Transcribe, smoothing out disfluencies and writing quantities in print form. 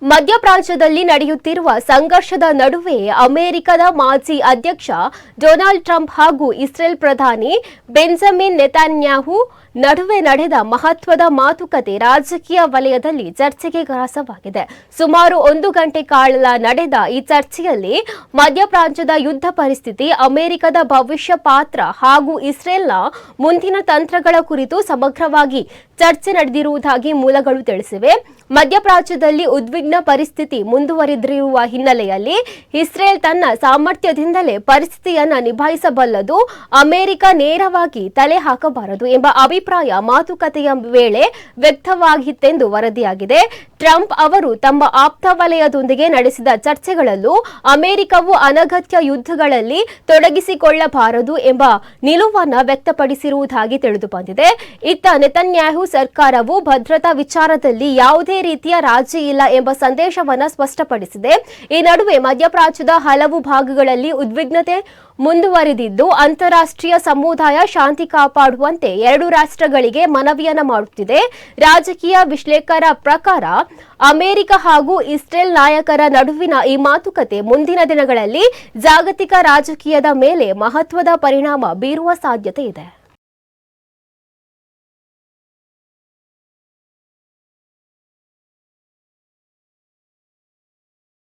ಮಧ್ಯಪ್ರಾಚ್ಯದಲ್ಲಿ ನಡೆಯುತ್ತಿರುವ ಸಂಘರ್ಷದ ನಡುವೆ ಅಮೆರಿಕದ ಮಾಜಿ ಅಧ್ಯಕ್ಷ ಡೊನಾಲ್ಡ್ ಟ್ರಂಪ್ ಹಾಗೂ ಇಸ್ರೇಲ್ ಪ್ರಧಾನಿ ಬೆಂಜಮಿನ್ ನೆತನ್ಯಾಹು ನಡುವೆ ನಡೆದ ಮಹತ್ವದ ಮಾತುಕತೆ ರಾಜಕೀಯ ವಲಯದಲ್ಲಿ ಚರ್ಚೆಗೆ ಗ್ರಾಸವಾಗಿದೆ. ಸುಮಾರು 1 ಗಂಟೆ ಕಾಲ ನಡೆದ ಈ ಚರ್ಚೆಯಲ್ಲಿ ಮಧ್ಯಪ್ರಾಚ್ಯದ ಯುದ್ಧ ಪರಿಸ್ಥಿತಿ, ಅಮೆರಿಕದ ಭವಿಷ್ಯ ಪಾತ್ರ ಹಾಗೂ ಇಸ್ರೇಲ್ನ ಮುಂದಿನ ತಂತ್ರಗಳ ಕುರಿತು ಸಮಗ್ರವಾಗಿ ಚರ್ಚೆ ನಡೆದಿರುವುದಾಗಿ ಮೂಲಗಳು ತಿಳಿಸಿವೆ. ಮಧ್ಯಪ್ರಾಚ್ಯದಲ್ಲಿ ಉದ್ವಿಗ್ನ ಪರಿಸ್ಥಿತಿ ಮುಂದುವರಿದಿರುವ ಹಿನ್ನೆಲೆಯಲ್ಲಿ ಇಸ್ರೇಲ್ ತನ್ನ ಸಾಮರ್ಥ್ಯದಿಂದಲೇ ಪರಿಸ್ಥಿತಿಯನ್ನು ನಿಭಾಯಿಸಬಲ್ಲದು, ಅಮೆರಿಕ ನೇರವಾಗಿ ತಲೆ ಹಾಕಬಾರದು ಎಂಬ ಅಭಿಪ್ರಾಯ ಮಾತುಕತೆಯ ವೇಳೆ ವ್ಯಕ್ತವಾಗಿತ್ತೆಂದು ವರದಿಯಾಗಿದೆ. ಟ್ರಂಪ್ ಅವರು ತಮ್ಮ ಆಪ್ತ ವಲಯದೊಂದಿಗೆ ನಡೆಸಿದ ಚರ್ಚೆಗಳಲ್ಲೂ ಅಮೆರಿಕವು ಅನಗತ್ಯ ಯುದ್ಧಗಳಲ್ಲಿ ತೊಡಗಿಸಿಕೊಳ್ಳಬಾರದು ಎಂಬ ನಿಲುವನ್ನು ವ್ಯಕ್ತಪಡಿಸಿರುವುದಾಗಿ ತಿಳಿದುಬಂದಿದೆ. ಇತ್ತ ನೆತನ್ಯಾಹು ಸರ್ಕಾರವು ಭದ್ರತಾ ವಿಚಾರದಲ್ಲಿ ಯಾವುದೇ ರೀತಿಯ ರಾಜಿ ಇಲ್ಲ ಎಂಬ ಸಂದೇಶವನ್ನು ಸ್ಪಷ್ಟಪಡಿಸಿದೆ. ಈ ನಡುವೆ ಮಧ್ಯಪ್ರಾಚ್ಯದ ಹಲವು ಭಾಗಗಳಲ್ಲಿ ಉದ್ವಿಗ್ನತೆ ಮುಂದುವರಿದಿದ್ದು, ಅಂತಾರಾಷ್ಟ್ರೀಯ ಸಮುದಾಯ ಶಾಂತಿ ಕಾಪಾಡುವಂತೆ 2 ರಾಷ್ಟ್ರಗಳಿಗೆ ಮನವಿಯನ್ನು ಮಾಡುತ್ತಿದೆ. ರಾಜಕೀಯ ವಿಶ್ಲೇಷಕರ ಪ್ರಕಾರ ಅಮೆರಿಕ ಹಾಗೂ ಇಸ್ರೇಲ್ ನಾಯಕರ ನಡುವಿನ ಈ ಮಾತುಕತೆ ಮುಂದಿನ ದಿನಗಳಲ್ಲಿ ಜಾಗತಿಕ ರಾಜಕೀಯದ ಮೇಲೆ ಮಹತ್ವದ ಪರಿಣಾಮ ಬೀರುವ ಸಾಧ್ಯತೆ ಇದೆ.